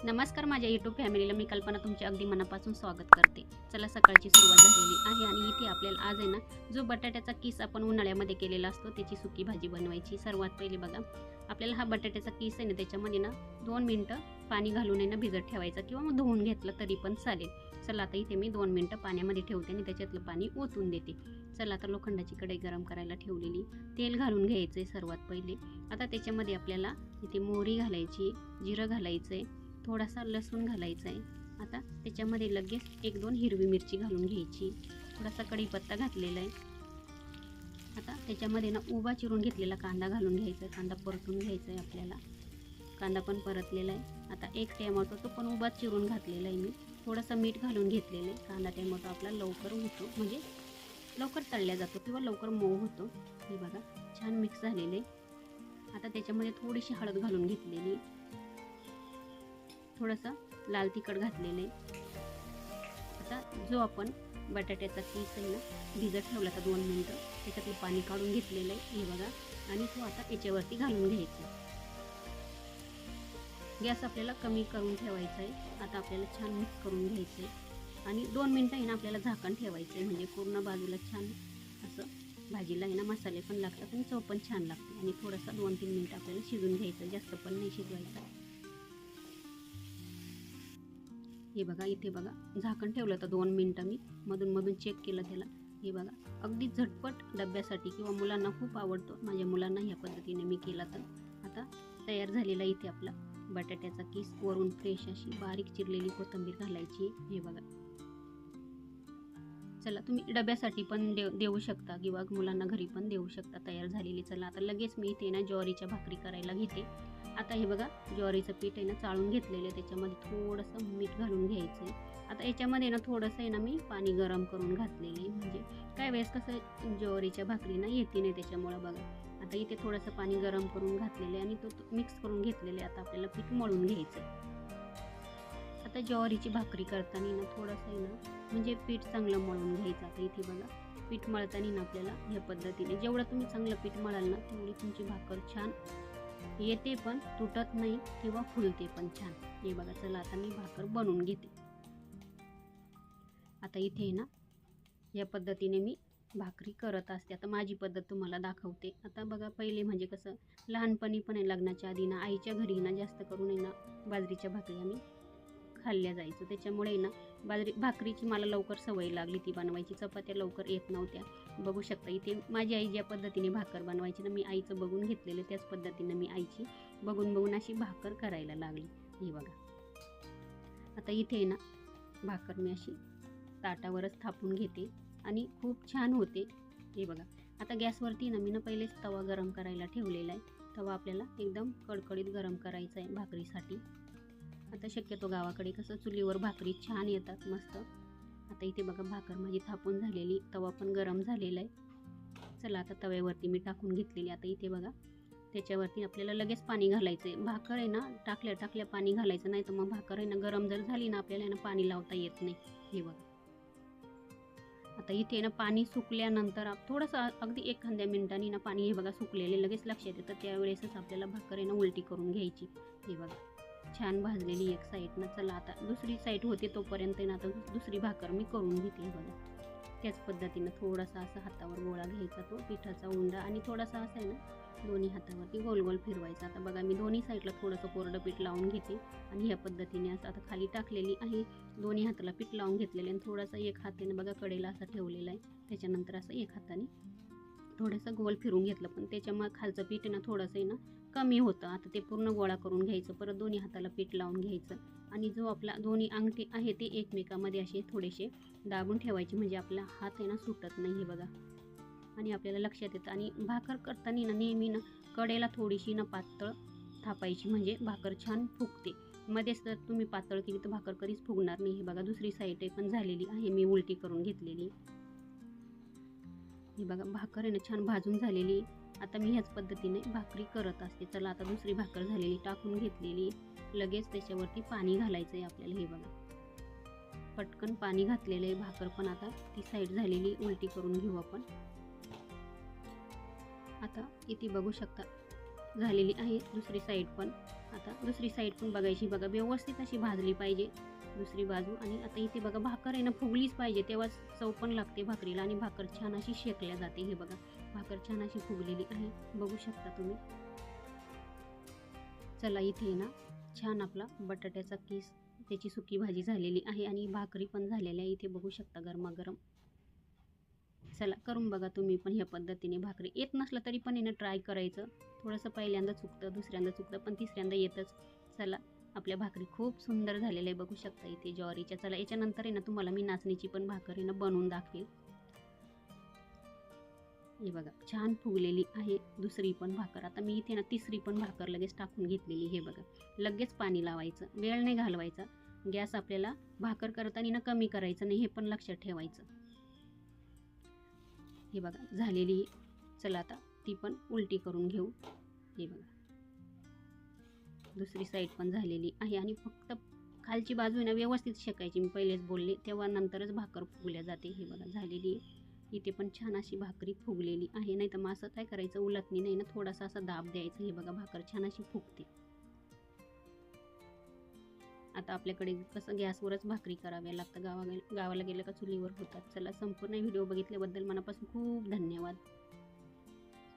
नमस्कार माझ्या यूट्यूब फॅमिलीला मी कल्पना तुमचे अगदी मनापासून स्वागत करते। चला सकाळची सुरुवात झालेली आहे आणि इथे आपल्याला आज आहे ना जो बटाट्याचा किस आपण उन्हाळ्यामध्ये केलेला असतो त्याची सुकी भाजी बनवायची। सर्वात पहिले बघा आपल्याला हा बटाट्याचा किस आहे ना त्याच्यामध्ये ना 2 मिनिटं पाणी घालून आहे ना भिजत ठेवायचा किंवा मग धुवून घेतलं तरी पण चालेल। चला आता इथे मी 2 मिनिटं पाण्यामध्ये ठेवते आणि त्याच्यातलं पाणी ओतून देते। चला आता लोखंडाची कढई गरम करायला ठेवलेली, तेल घालून घ्यायचे सर्वात पहिले। आता त्याच्यामध्ये आपल्याला इथे मोहरी घालायची, जिरं घालायचंय, थोडासा लसूण घालायचा आहे। आता त्याच्यामध्ये लगेच 1-2 हिरवी मिरची घालून घ्यायची, थोडासा कढीपत्ता घातलेला आहे। आता त्याच्यामध्ये ना उभा चिरून घेतलेला कांदा घालून घ्यायचा, कांदा परतून घ्यायचा आहे आपल्याला। कांदा पण परतलेला आहे। आता 1 टोमॅटो तो पण उभा चिरून घातलेला आहे मी, थोडंसं मीठ घालून घेतलेलं आहे। कांदा टोमॅटो आपला लवकर होतो, म्हणजे लवकर तळल्या जातो किंवा लवकर मऊ होतो। हे बघा छान मिक्स झालेले आहे। आता त्याच्यामध्ये थोडीशी हळद घालून घेतलेली, थोडंसं लाल तिखट घातलेले। आता जो आपण बटाट्याचा किस आहे ना भिजत ठेवला तर 2 मिनिटं, त्याच्यातलं पाणी काढून घेतलेलं आहे हे बघा, आणि तो आता याच्यावरती घालून घ्यायचा। गॅस आपल्याला कमी करून ठेवायचा आहे। आता आपल्याला छान मिक्स करून घ्यायचं आहे आणि 2 मिनिटं आहे ना आपल्याला झाकण ठेवायचं आहे, म्हणजे पूर्ण बाजूला छान असं भाजीला आहे ना मसाले पण लागतात आणि चव पण छान लागते। आणि थोडंसं 2-3 मिनिटं आपल्याला शिजून घ्यायचं, जास्त पण नाही शिजवायचं। हे बघा इथे बघा झाकण ठेवलं तर 2 मिनिटं मी मधून चेक केलं त्याला। हे बघा अगदी झटपट डब्यासाठी किंवा मुलांना खूप आवडतो, माझ्या मुलांना ह्या पद्धतीने मी केला तर। आता तयार झालेला इथे आपला बटाट्याचा किस, वरून फ्रेश अशी बारीक चिरलेली कोथिंबीर घालायची हे बघा। चला तुम्ही डब्यासाठी पण देऊ शकता किंवा मुलांना घरी पण देऊ शकता तयार झालेली। चला आता लगेच मी इथे ना ज्वारीच्या भाकरी करायला घेते। आता हे बघा ज्वारीचं पीठ आहे ना चाळून घेतलेलं आहे, त्याच्यामध्ये थोडंसं मीठ घालून घ्यायचं आहे। आता याच्यामध्ये ना थोडंसं आहे ना मी पाणी गरम करून घातलेलं आहे, म्हणजे काय वेळेस कसं ज्वारीच्या भाकरी ना येते नाही त्याच्यामुळं बघा। आता इथे थोडंसं पाणी गरम करून घातलेलं आहे आणि तो मिक्स करून घेतलेलं आहे। आता आपल्याला पीठ मळून घ्यायचं आहे। आता ज्वारीची भाकरी करताना ना थोडंसं आहे ना म्हणजे पीठ चांगलं मळून घ्यायचं। आता इथे बघा पीठ मळताना ना आपल्याला ह्या पद्धतीने जेवढं तुम्ही चांगलं पीठ मळाल ना तेवढी तुमची भाकर छान येते, पण तुटत नाही किंवा फुलते पण छान। हे बघा चला आता मी भाकर बनवून घेते। आता इथे ना या पद्धतीने मी भाकरी करत असते। आता माझी पद्धत तुम्हाला दाखवते। आता बघा पहिले म्हणजे कसं लहानपणी पण आहे लग्नाच्या आधी ना आईच्या घरी ना जास्त करून आहे ना बाजरीच्या भाकरी आम्ही खाल्ल्या जायचं, त्याच्यामुळे ना भाकरीची मला लवकर सवय लागली ती बनवायची। चपात्या लवकर येत नव्हत्या। बघू शकता इथे माझी आई ज्या पद्धतीने भाकर बनवायची ना मी आईचं बघून घेतलेलं, त्याच पद्धतीने मी आईची बघून अशी भाकर करायला लागली। हे बघा आता इथे ना भाकर मी अशी ताटावरच थापून घेते आणि खूप छान होते। हे बघा आता गॅसवरती ना मी ना पहिलेच तवा गरम करायला ठेवलेला आहे। तवा आपल्याला एकदम कडकडीत गरम करायचा आहे भाकरीसाठी। आता शक्यतो गावाकडे कसं चुलीवर भाकरी छान येतात मस्त। आता इथे बघा भाकर माझी थापून झालेली, तवा पण गरम झालेला आहे। चला आता तव्यावरती मी टाकून घेतलेली। आता इथे बघा त्याच्यावरती आपल्याला लगेच पाणी घालायचं आहे। भाकर आहे ना टाकल्या पाणी घालायचं, नाही तर मग भाकर आहे ना गरम जर झाली ना आपल्याला ना पाणी लावता येत नाही। हे बघा आता इथे ना पाणी सुकल्यानंतर थोडंसं अगदी 1 मिनिटांनी ना पाणी हे बघा सुकलेले लगेच लक्षात येतं, त्यावेळेसच आपल्याला भाकर आहे ना उलटी करून घ्यायची। हे बघा छान भाजलेली एक साईड ना। चला आता दुसरी साईड होते तोपर्यंत ना आता दुसरी भाकर मी करून घेते। बघा त्याच पद्धतीनं थोडासा असा हातावर गोळा घ्यायचा तो पिठाचा उंडा आणि थोडासा असा आहे ना दोन्ही हातावरती गोल फिरवायचा। आता बघा मी दोन्ही साईडला थोडंसं कोरडं पीठ लावून घेते आणि ह्या पद्धतीने असं आता खाली टाकलेली आहे, दोन्ही हाताला पीठ लावून घेतलेले आणि थोडासा एक हाताने बघा कडेला असा ठेवलेला आहे, त्याच्यानंतर असं एक हाताने थोडंसं गोल फिरून घेतलं, पण त्याच्यामुळे खालचं पीठ ना थोडंसं आहे ना कमी होतं। आता ते पूर्ण गोळा करून घ्यायचं, परत दोन्ही हाताला पीठ लावून घ्यायचं आणि जो आपला दोन्ही अंगठी आहे ते एकमेकामध्ये असे थोडेसे दाबून ठेवायचे, म्हणजे आपला हात आहे ना सुटत नाही। हे बघा आणि आपल्याला लक्षात येतं। आणि भाकर करताना ना नेहमी ना कडेला थोडीशी ना पातळ थापायची, म्हणजे भाकर छान फुगते। मध्येच जर तुम्ही पातळ केली तर भाकर कधीच फुगणार नाही। हे बघा दुसरी साईड पण झालेली आहे, मी उलटी करून घेतलेली। हे बघा भाकर आहे ना छान भाजून झालेली। आता मी ह्याच पद्धतीने भाकरी करत असते। चला आता दुसरी भाकर झालेली टाकून घेतलेली, लगेच त्याच्यावरती पाणी घालायचं आहे आपल्याला। हे बघा पटकन पाणी घातलेलं आहे। भाकर पण आता ती साईड झालेली उलटी करून घेऊ आपण। आता इथे बघू शकता झालेली आहे दुसरी साईड पण। आता दुसरी साईड पण बघायची बघा, व्यवस्थित अशी भाजली पाहिजे दुसरी बाजू. आणि आता इथे बघा भाकर आहे ना फुगलीच पाहिजे, तेव्हाच चव पण लागते भाकरीला आणि भाकर छान अशी शेकल्या जाते. हे बघा भाकर छान अशी फुगलेली आहे, बघू शकता तुम्ही. चला इथे ना छान आपला बटाट्याचा किस, त्याची सुकी भाजी झालेली आहे आणि भाकरी पण झालेली आहे, इथे बघू शकता गरमागरम. चला करून बघा तुम्ही पण ह्या पद्धतीने भाकरी. येत नसलं तरी पण आहे ट्राय करायचं. थोडंसं पहिल्यांदा चुकतं, दुसऱ्यांदा चुकतं, पण तिसऱ्यांदा येतच. चला आपल्या भाकरी खूप सुंदर झालेल्या आहे, बघू शकता इथे ज्वारीच्या. चला याच्यानंतर आहे ना तुम्हाला मी नाचणीची पण भाकर आहे ना बनवून दाखवेल. हे बघा छान फुगलेली आहे दुसरी पण भाकर. आता मी इथे ना तिसरी पण भाकर लगेच टाकून घेतलेली. हे बघा लगेच पाणी लावायचं, वेळ नाही घालवायचा. गॅस आपल्याला भाकर करताना ना कमी करायचं नाही, हे पण लक्षात ठेवायचं. हे बघा झालेली. चला आता ती पण उलटी करून घेऊ. हे बघा दुसरी साईड पण झालेली आहे आणि फक्त खालची बाजू आहे ना व्यवस्थित शेकायची, मी पहिलेच बोलले, तेव्हा नंतरच भाकर फुगल्या जाते. हे बघा झालेली आहे. इथे पण छान अशी भाकरी फुगलेली आहे. नाही तर मग असं काय करायचं, उलटणी नाही ना थोडासा असा दाब द्यायचा. हे बघा भाकर छान अशी फुगते. आता आपल्याकडे कसं गॅसवरच भाकरी कराव्या लागतं, गावाला गेलं का चुलीवर होतात. चला संपूर्ण व्हिडिओ बघितल्याबद्दल मनापासून खूप धन्यवाद.